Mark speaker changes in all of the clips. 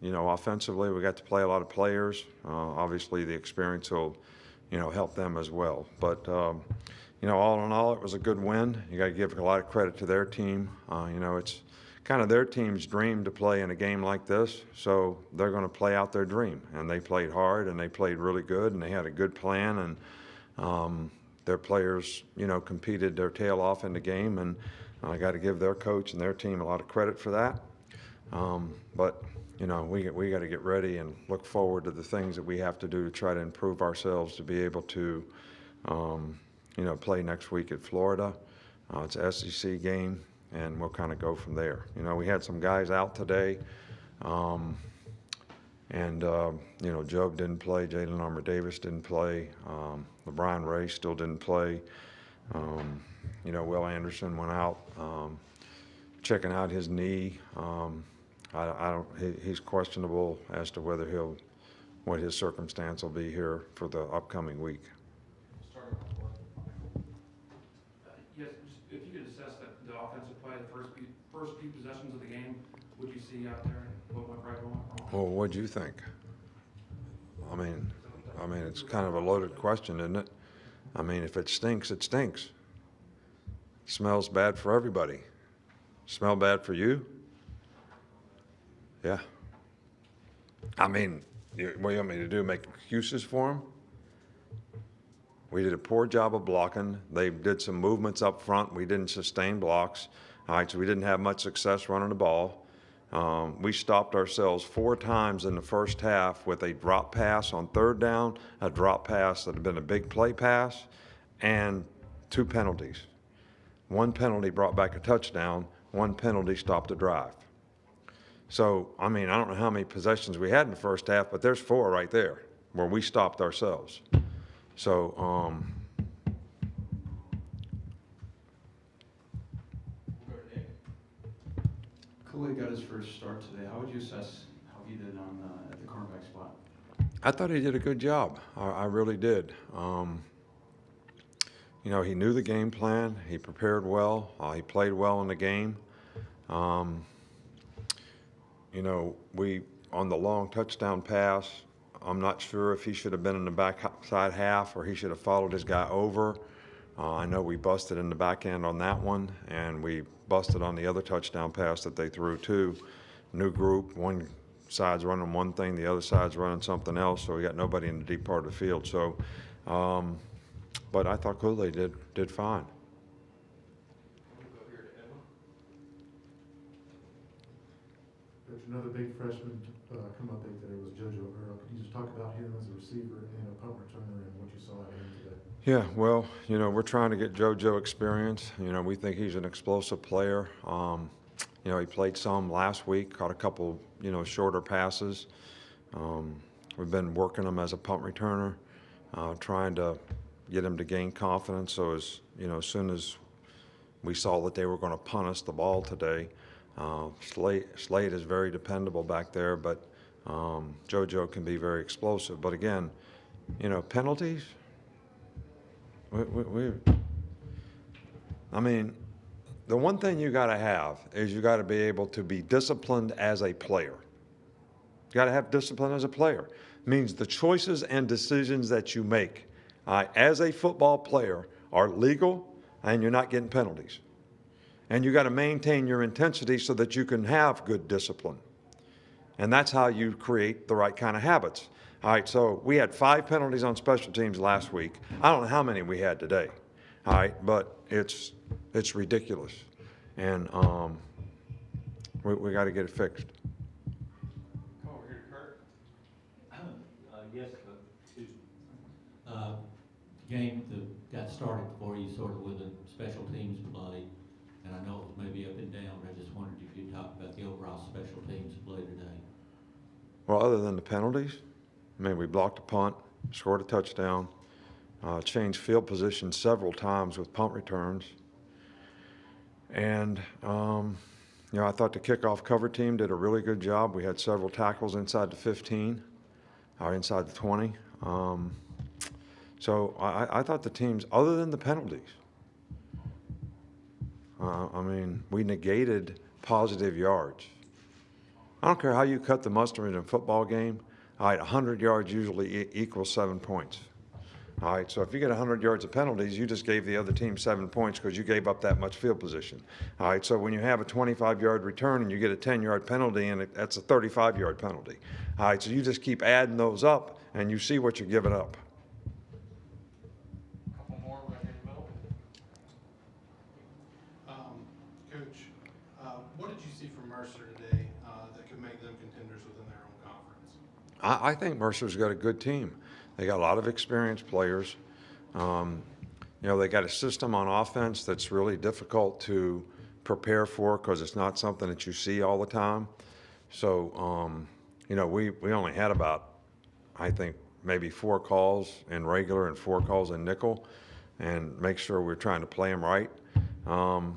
Speaker 1: offensively, we got to play a lot of players. Obviously, the experience will, help them as well. But, all in all, it was a good win. You got to give a lot of credit to their team. It's kind of their team's dream to play in a game like this, so they're going to play out their dream. And they played hard, and they played really good, and they had a good plan, and their players, competed their tail off in the game, and I got to give their coach and their team a lot of credit for that. But we got to get ready and look forward to the things that we have to do to try to improve ourselves to be able to, play next week at Florida. It's an SEC game, and we'll kind of go from there. We had some guys out today, and Job didn't play, Jalen Armour-Davis didn't play, LeBron Ray still didn't play. Will Anderson went out, checking out his knee. He's questionable as to what his circumstance will be here for the upcoming week.
Speaker 2: Yes, if you could assess the offensive play, the first few possessions of the game, what you see out there, and what went right, what went wrong?
Speaker 1: Well, what'd you think? I mean, it's kind of a loaded question, isn't it? I mean, if it stinks, it stinks. It smells bad for everybody. Smell bad for you? Yeah. I mean, what do you want me to do, make excuses for them? We did a poor job of blocking. They did some movements up front. We didn't sustain blocks. All right, so we didn't have much success running the ball. We stopped ourselves 4 times in the first half with a drop pass on third down, a drop pass that had been a big play pass, and 2 penalties. 1 penalty brought back a touchdown. 1 penalty stopped the drive. So, I mean, I don't know how many possessions we had in the first half, but there's 4 right there where we stopped ourselves. So,
Speaker 3: Kool-Aid got his first start today. How would you assess how he did at the cornerback spot?
Speaker 1: I thought he did a good job. I really did. He knew the game plan. He prepared well. He played well in the game. We on the long touchdown pass, I'm not sure if he should have been in the backside half or he should have followed his guy over. I know we busted in the back end on that one, and we busted on the other touchdown pass that they threw too. New group, one side's running one thing, the other side's running something else, so we got nobody in the deep part of the field. So, but I thought Kool-Aid did fine.
Speaker 4: Coach, another big freshman come up big today was JoJo Earl. Can you just talk about him as a receiver and a punt returner and what you saw out of him today?
Speaker 1: Yeah, well, we're trying to get JoJo experience. We think he's an explosive player. He played some last week, caught a couple, shorter passes. We've been working him as a punt returner, trying to get him to gain confidence. So as soon as we saw that they were going to punt us the ball today, Slade is very dependable back there, but JoJo can be very explosive. But again, penalties. I mean, the one thing you got to have is you got to be able to be disciplined as a player. You got to have discipline as a player. It means the choices and decisions that you make as a football player are legal, and you're not getting penalties. And you got to maintain your intensity so that you can have good discipline. And that's how you create the right kind of habits. All right, so we had 5 penalties on special teams last week. I don't know how many we had today. All right, but it's ridiculous. And we got to get it fixed.
Speaker 2: Come over here, Kurt.
Speaker 5: Yes, excuse me. Game that got started for you sort of with a special teams play, and I know it was maybe up and down, but I just wondered if you'd talk about the overall special teams play today.
Speaker 1: Well, other than the penalties, we blocked a punt, scored a touchdown, changed field position several times with punt returns. And, I thought the kickoff cover team did a really good job. We had several tackles inside the 15, or inside the 20. So I thought the teams, other than the penalties, we negated positive yards. I don't care how you cut the mustard in a football game. All right, 100 yards usually equals 7 points. All right, so if you get 100 yards of penalties, you just gave the other team 7 points because you gave up that much field position. All right, so when you have a 25-yard return and you get a 10-yard penalty, and that's a 35-yard penalty. All right, so you just keep adding those up, and you see what you're giving up.
Speaker 2: Couple more right here in the middle.
Speaker 6: Coach, what did you see from Mercer today that could make them contenders within their own conference?
Speaker 1: I think Mercer's got a good team. They got a lot of experienced players. You know, they got a system on offense that's really difficult to prepare for because it's not something that you see all the time. So, you know, we only had about, I think, maybe 4 calls in regular and 4 calls in nickel, and make sure we're trying to play them right. You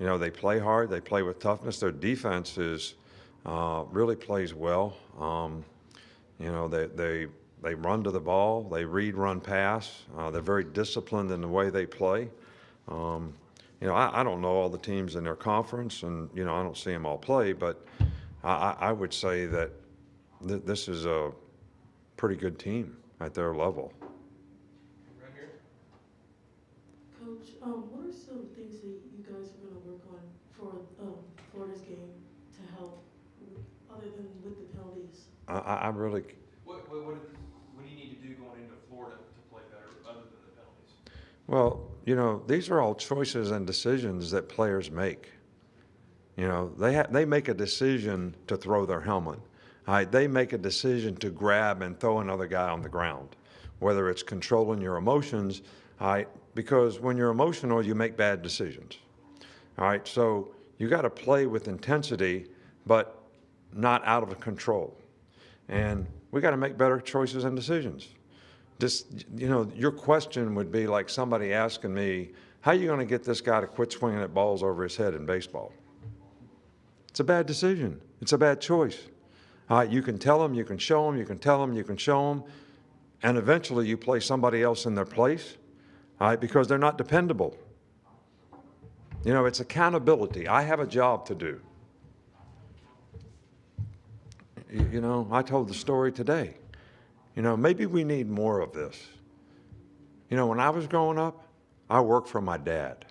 Speaker 1: know, they play hard. They play with toughness. Their defense is really plays well. You know, they run to the ball. They read, run, pass. They're very disciplined in the way they play. You know, I don't know all the teams in their conference, and, you know, I don't see them all play, but I would say that this is a pretty good team at their level.
Speaker 2: Right here.
Speaker 7: Coach, what are some things that you guys are going to work on for Florida's game to help, other than with the penalties?
Speaker 1: I really,
Speaker 2: What do you need to do going into Florida to play better, other than the penalties?
Speaker 1: well, you know, these are all choices and decisions that players make. You know, they make a decision to throw their helmet. All right, they make a decision to grab and throw another guy on the ground, whether it's controlling your emotions, all right, because when you're emotional, you make bad decisions. All right, so you got to play with intensity, but not out of control. And we got to make better choices and decisions. Just, you know, your question would be like somebody asking me, how are you going to get this guy to quit swinging at balls over his head in baseball? It's a bad decision. It's a bad choice. All right, you can tell them, you can show them, you can tell them, you can show them, and eventually you place somebody else in their place, all right, because they're not dependable. You know, it's accountability. I have a job to do. You know, I told the story today. You know, maybe we need more of this. You know, when I was growing up, I worked for my dad.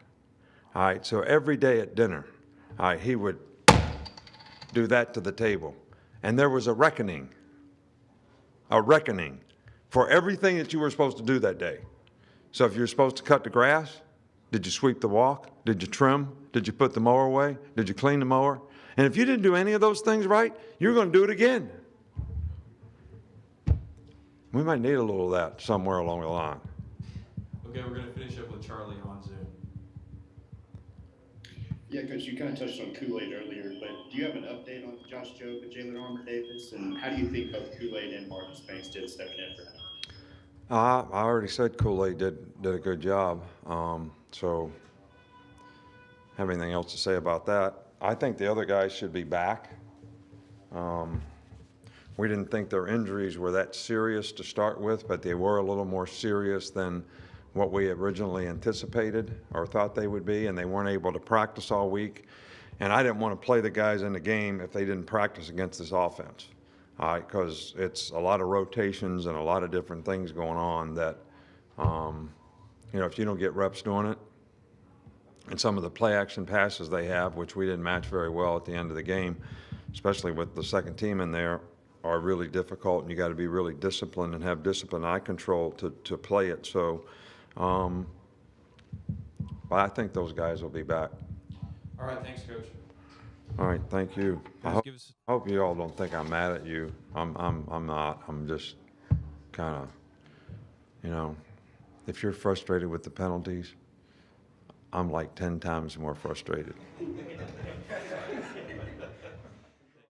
Speaker 1: All right, so every day at dinner, all right, he would do that to the table. And there was a reckoning for everything that you were supposed to do that day. So if you were supposed to cut the grass, did you sweep the walk? Did you trim? Did you put the mower away? Did you clean the mower? And if you didn't do any of those things right, you're going to do it again. We might need a little of that somewhere along the line.
Speaker 8: Okay, we're going to finish up with Charlie on Zoom.
Speaker 9: Yeah, Coach, you kind of touched on Kool-Aid earlier, but do you have an update on Josh Jobe and Jalen Armour-Davis, and how do you think both Kool-Aid and Marcus Banks did stepping in for him?
Speaker 1: I already said Kool-Aid did a good job, so have anything else to say about that? I think the other guys should be back. We didn't think their injuries were that serious to start with, but they were a little more serious than what we originally anticipated or thought they would be, and they weren't able to practice all week. And I didn't want to play the guys in the game if they didn't practice against this offense, because it's a lot of rotations and a lot of different things going on that, you know, if you don't get reps doing it, and some of the play action passes they have, which we didn't match very well at the end of the game, especially with the second team in there, are really difficult, and you got to be really disciplined and have disciplined eye control to play it. So, but I think those guys will be back.
Speaker 8: All right, thanks, Coach.
Speaker 1: All right, thank you. I
Speaker 8: Give us
Speaker 1: hope you all don't think I'm mad at you. I'm not. I'm just kind of, you know, if you're frustrated with the penalties, I'm like 10 times more frustrated.